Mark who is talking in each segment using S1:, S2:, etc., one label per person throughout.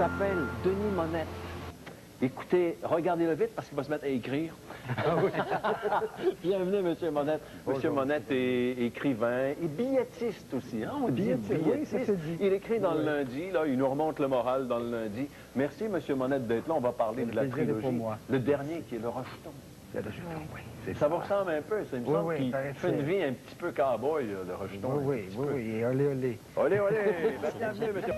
S1: s'appelle Denis Monette. Écoutez, regardez-le vite parce qu'il va se mettre à écrire. Ah oui. Bienvenue, M. Monette. M. Monette est écrivain et billettiste aussi. Hein? On dit billettiste.
S2: Oui, ça se dit.
S1: Il écrit dans le lundi, là, il nous remonte le moral dans le lundi. Merci, M. Monette, d'être là. On va parler de la trilogie.
S2: Pour moi.
S1: Le dernier qui est Le Rejeton.
S2: Le Rejeton, oui.
S1: Ça vous ressemble un peu, ça me semble qu'il fait une vie un petit peu cow-boy, Le Rejeton.
S2: Oui, et olé, olé.
S1: Olé, olé. Bienvenue, monsieur.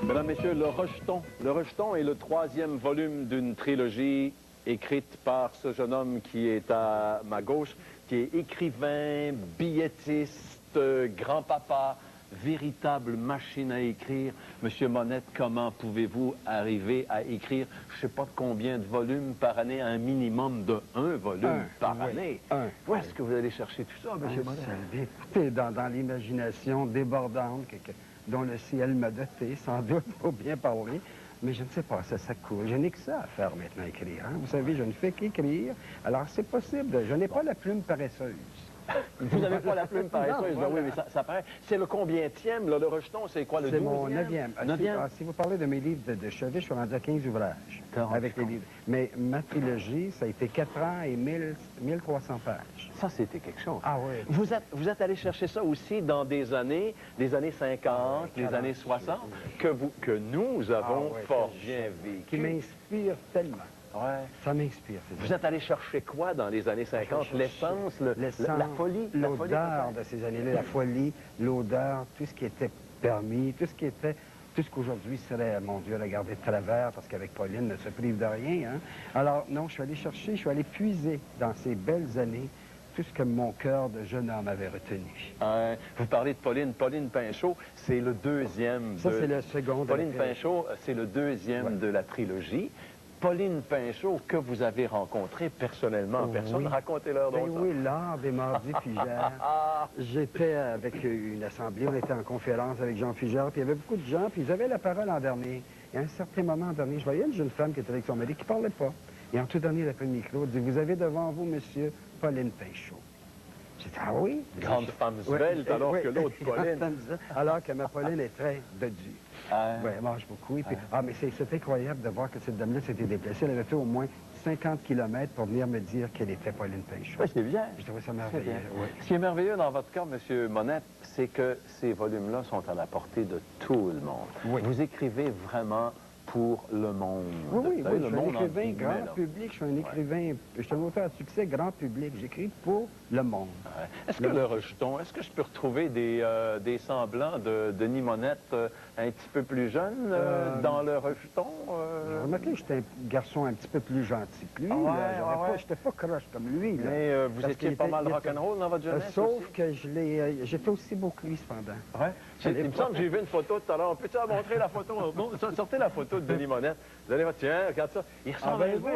S1: Mesdames, Messieurs, Le Rejeton. Le Rejeton est le 3e volume d'une trilogie écrite par ce jeune homme qui est à ma gauche, qui est écrivain, billettiste, grand-papa, véritable machine à écrire. Monsieur Monette, comment pouvez-vous arriver à écrire, je ne sais pas de combien de volumes par année, un minimum de 1 volume par année? Où est-ce que vous allez chercher tout ça, monsieur Monette?
S2: Écoutez, dans l'imagination débordante dont le ciel m'a doté, sans doute, pour bien parler. Mais je ne sais pas, ça coule. Je n'ai que ça à faire maintenant, écrire. Hein? Vous savez, je ne fais qu'écrire. Alors, c'est possible. Je n'ai pas la plume paresseuse.
S1: Vous n'avez pas la plume paresseuse, voilà. Oui, mais ça paraît. C'est le combienième, là, Le Rejeton, c'est quoi, le 12e?
S2: C'est mon 9e. Si vous parlez de mes livres de chevet, je suis rendu à 15 ouvrages avec les livres. Mais ma trilogie, ça a été 4 ans et 1300 pages.
S1: Ça, c'était quelque chose.
S2: Ah oui.
S1: Vous êtes allé chercher ça aussi dans des années 50, les années 60, que nous avons fort bien vécu.
S2: Qui m'inspire tellement.
S1: Ouais.
S2: Ça m'inspire.
S1: Vous êtes allé chercher quoi dans les années 50? L'essence, la folie?
S2: L'odeur de ces années-là, la folie, l'odeur, tout ce qui était permis, tout ce qu'aujourd'hui serait, mon Dieu, regarder de travers, parce qu'avec Pauline, ne se prive de rien. Hein? Alors, non, je suis allé chercher, je suis allé puiser dans ces belles années tout ce que mon cœur de jeune homme avait retenu.
S1: Vous parlez de Pauline Pinchot, c'est le 2e.
S2: Ça, c'est le second.
S1: Pauline Pinchot, c'est le 2e de la trilogie. Pauline Pinchot, que vous avez rencontrée personnellement en personne, racontez-leur donc ça.
S2: Oui, lors des Mardis Fugères, j'étais avec une assemblée, on était en conférence avec Jean Fugère, puis il y avait beaucoup de gens, puis ils avaient la parole en dernier. Et à un certain moment en dernier, je voyais une jeune femme qui était avec son mari qui ne parlait pas. Et en tout dernier, il a pris le micro, il dit, vous avez devant vous, monsieur, Pauline Pinchot. J'ai dit, ah oui?
S1: Grande femme svelte, alors que l'autre, Pauline.
S2: Alors que ma Pauline est très dodue. Oui, elle mange beaucoup. Et puis, mais c'est incroyable de voir que cette dame-là s'était déplacée. Elle avait fait au moins 50 km pour venir me dire qu'elle était Pauline Pinchot.
S1: Oui, c'est bien.
S2: Je trouvais ça merveilleux. Oui.
S1: Ce qui est merveilleux dans votre cas, M. Monette, c'est que ces volumes-là sont à la portée de tout le monde.
S2: Oui.
S1: Vous écrivez vraiment pour le monde.
S2: Oui,
S1: le
S2: je suis un
S1: monde
S2: écrivain grand public, je suis un écrivain, je suis un auteur à succès grand public, j'écris pour le monde.
S1: Est-ce que Le Rejeton, est-ce que je peux retrouver des semblants de Denis Monette un petit peu plus jeune dans Le Rejeton?
S2: Remarquez que j'étais un garçon un petit peu plus gentil que lui. Je n'étais pas croche comme lui. Là,
S1: mais vous étiez pas mal rock'n'roll dans votre jeunesse
S2: sauf que j'ai fait aussi beau que lui, cependant.
S1: Ouais. Il me semble que j'ai vu une photo tout à l'heure. Peux-tu montrer la photo? Non, sortez la photo de Denis Monette. Vous allez voir, tiens, regarde ça. Il ressemble à Elvis.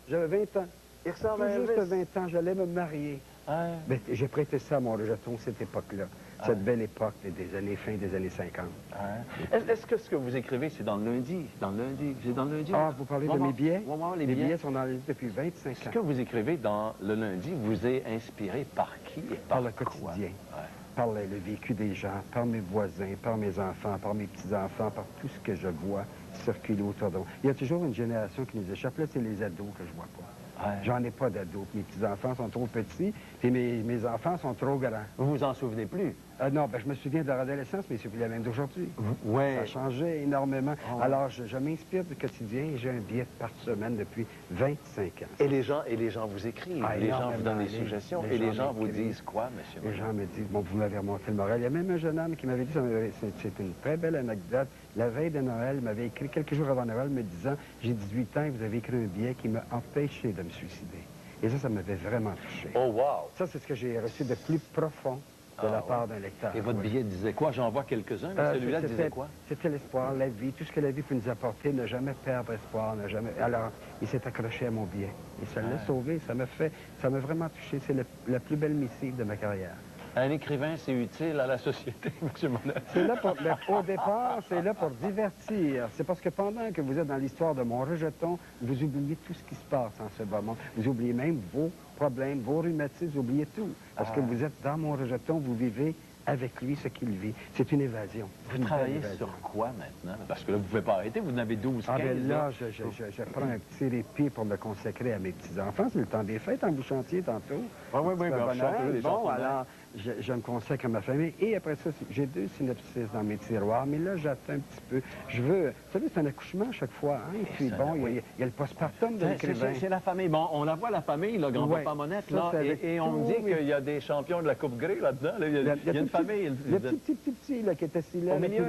S2: J'avais 20 ans.
S1: Il ressemble à Elvis.
S2: Juste 20 ans, j'allais me marier. Mais j'ai prêté ça à mon rejeton, cette époque-là. Cette belle époque des années fin des années 50.
S1: Est-ce que ce que vous écrivez, c'est dans le lundi? C'est dans le lundi?
S2: Vous parlez de mes billets?
S1: Les
S2: billets sont dans le lundi depuis 25 ans.
S1: Ce que vous écrivez dans le lundi vous est inspiré par qui et
S2: par le quotidien. Par le vécu des gens, par mes voisins, par mes enfants, par mes petits-enfants, par tout ce que je vois circuler autour de moi. Il y a toujours une génération qui nous échappe. Là, c'est les ados que je vois pas. J'en ai pas d'ados. Mes petits-enfants sont trop petits, puis mes enfants sont trop grands.
S1: Vous vous en souvenez plus?
S2: Non, je me souviens de leur adolescence, mais c'est plus la même d'aujourd'hui.
S1: Oui.
S2: Ça a changé énormément. Alors, je m'inspire du quotidien et j'ai un billet par semaine depuis 25 ans.
S1: Et les gens vous écrivent, les gens vous donnent des suggestions, et les gens vous disent quoi, monsieur?
S2: Les gens me disent, vous m'avez remonté le moral. Il y a même un jeune homme qui m'avait dit, c'est une très belle anecdote, la veille de Noël, il m'avait écrit quelques jours avant Noël me disant, j'ai 18 ans et vous avez écrit un billet qui m'a empêché de me suicider. Et ça m'avait vraiment touché.
S1: Oh, wow!
S2: Ça, c'est ce que j'ai reçu de plus profond de la part d'un lecteur.
S1: Et votre billet disait quoi? J'en vois quelques-uns, mais celui-là disait quoi?
S2: C'était l'espoir, la vie, tout ce que la vie peut nous apporter, ne jamais perdre espoir, ne jamais... Alors, il s'est accroché à mon billet. Et ça l'a sauvé, ça m'a vraiment touché. C'est la plus belle missive de ma carrière.
S1: Un écrivain, c'est utile à la société, M. Monette.
S2: C'est là pour, au départ, c'est là pour divertir. C'est parce que pendant que vous êtes dans l'histoire de mon rejeton, vous oubliez tout ce qui se passe en ce moment. Vous oubliez même vos problèmes, vos rhumatismes, vous oubliez tout. Parce que vous êtes dans mon rejeton, vous vivez avec lui ce qu'il vit. C'est une évasion.
S1: Vous
S2: Une belle
S1: travaillez
S2: évasion.
S1: sur quoi maintenant? Parce que là, vous ne pouvez pas arrêter, vous en avez 12, 15.
S2: Ah ben là, je prends un petit répit pour me consacrer à mes petits-enfants. C'est le temps des fêtes en Bouchantier tantôt.
S1: Oui,
S2: C'est un
S1: ben,
S2: bonheur.
S1: les
S2: Bon,
S1: chansons de
S2: alors, je me consacre à ma famille. Et après ça, j'ai 2 synopsis dans mes tiroirs. Mais là, j'attends un petit peu. Je veux... Vous savez, c'est un accouchement à chaque fois. Hein? Et puis, bon, il y a le postpartum de l'écrivain.
S1: C'est la famille. Bon, on la voit, la famille, là, grand-papa Monette, là, et on me dit qu'il y a des champions de la Coupe Grey là-dedans. Là. Il y a une famille.
S2: Le petit, là, qui est assis là.
S1: Au milieu,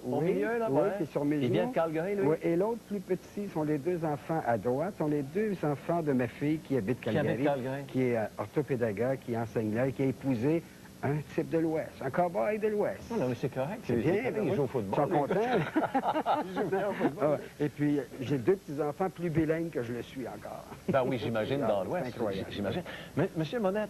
S1: au milieu, là,
S2: oui, qui est sur mes genoux.
S1: Il vient de Calgary, lui?
S2: Oui, et l'autre plus petit sont les 2 enfants à droite, sont les 2 enfants de ma fille qui habite Calgary, qui est orthopédagogue, qui enseigne là, et qui a épousé un type de l'Ouest, un cow-boy de l'Ouest.
S1: Non, mais c'est correct.
S2: C'est bien,
S1: ils jouent au football.
S2: Ils sont contents. Ils jouent bien au football. Et puis, j'ai 2 petits-enfants plus bilingues que je le suis encore.
S1: Ben oui, j'imagine, dans l'Ouest.
S2: Incroyable.
S1: J'imagine. Mais, M. Monette,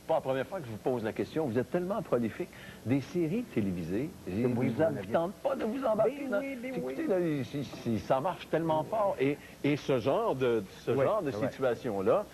S1: pas la première fois que je vous pose la question, vous êtes tellement prolifique. Des séries télévisées, vous ne tente pas de vous embarquer dans... Écoutez, là, ça marche tellement fort. Et ce genre de situation-là,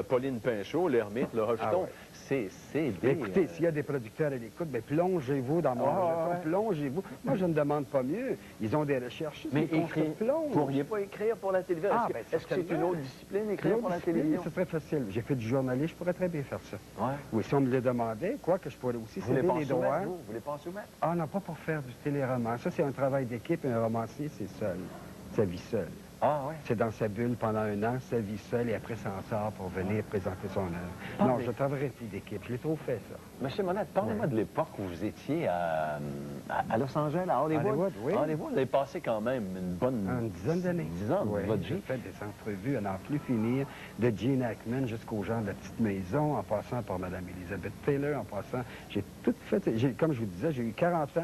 S1: Pauline Pinchot, l'Ermite, le Rejeton, c'est des...
S2: Écoutez, s'il y a des producteurs à l'écoute, bien, plongez-vous dans mon rejeton, plongez-vous. Moi, je ne demande pas mieux. Ils ont des recherches.
S1: Mais vous ne pourriez pas écrire pour la télévision? Est-ce que c'est une autre discipline, écrire pour la télévision?
S2: C'est très facile. J'ai fait du journalisme, je pourrais très bien faire ça.
S1: Ouais.
S2: Oui, si on me le demandait, quoi que je pourrais aussi céder les droits.
S1: Vous voulez pas en soumettre?
S2: Ah non, pas pour faire du téléroman. Ça, c'est un travail d'équipe. Un romancier, c'est seul. Ça vit seul.
S1: Ah oui?
S2: C'est dans sa bulle pendant 1 an, sa vie seule, et après s'en sort pour venir présenter son œuvre. Non, je travaillerai plus d'équipe. Je l'ai trop fait, ça.
S1: Monsieur Monette, parlez-moi de l'époque où vous étiez à Los Angeles, à Hollywood.
S2: Hollywood, oui.
S1: Hollywood, vous avez passé quand même
S2: une dizaine d'années.
S1: 10 ans de votre vie.
S2: J'ai fait des entrevues à n'en plus finir, de Gene Hackman jusqu'aux gens de la petite maison, en passant par Mme Elizabeth Taylor, en passant... J'ai tout fait... Comme je vous disais, j'ai eu 40 ans,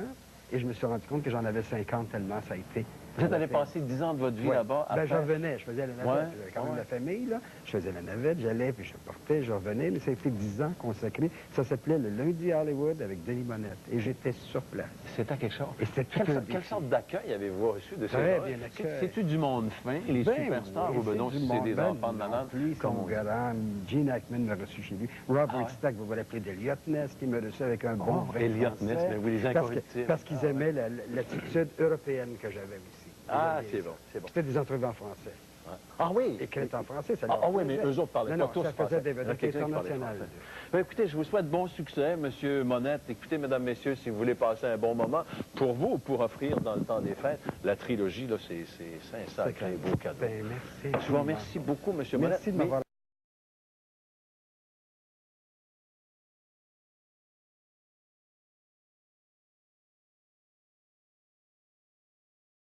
S2: et je me suis rendu compte que j'en avais 50 tellement ça a été...
S1: Vous êtes allé passer 10 ans de votre vie là-bas?
S2: Ben, je revenais, je faisais la navette. J'avais quand même la famille, là. Je faisais la navette, j'allais, puis je partais, je revenais. Mais ça a été 10 ans consacrés. Ça s'appelait le Lundi à Hollywood avec Denis Monette. Et j'étais sur place.
S1: C'était quelque chose.
S2: Et c'était
S1: Quelle sorte d'accueil avez-vous reçu de ces
S2: Très
S1: gens?
S2: bien accueilli.
S1: C'est-tu du monde fin, les superstars, ou ben non, si c'est des enfants de malade?
S2: Lui,
S1: comme
S2: son garant, Gene Hackman m'a reçu chez lui. Robert Stack, vous l'appeler d'Eliot Ness, qui m'a reçu avec un bon vrai
S1: Elliot
S2: français.
S1: Ness, mais oui, les incorruptibles.
S2: Parce qu'ils aimaient l'attitude européenne que j'avais aussi.
S1: Ah, c'est bon, c'est bon.
S2: C'était des entrevues en français.
S1: Ah oui?
S2: Écrites en français, ça
S1: Ah oui, mais eux autres parlaient pas tous
S2: ça faisait
S1: français.
S2: des vedettes internationales.
S1: Ben, écoutez, je vous souhaite bon succès, M. Monette. Écoutez, mesdames, messieurs, si vous voulez passer un bon moment, pour vous ou pour offrir dans le temps des fêtes, la trilogie, là, c'est un sacré beau cadeau.
S2: Ben, merci.
S1: Je vous remercie beaucoup, M. Monette.
S2: Merci de m'avoir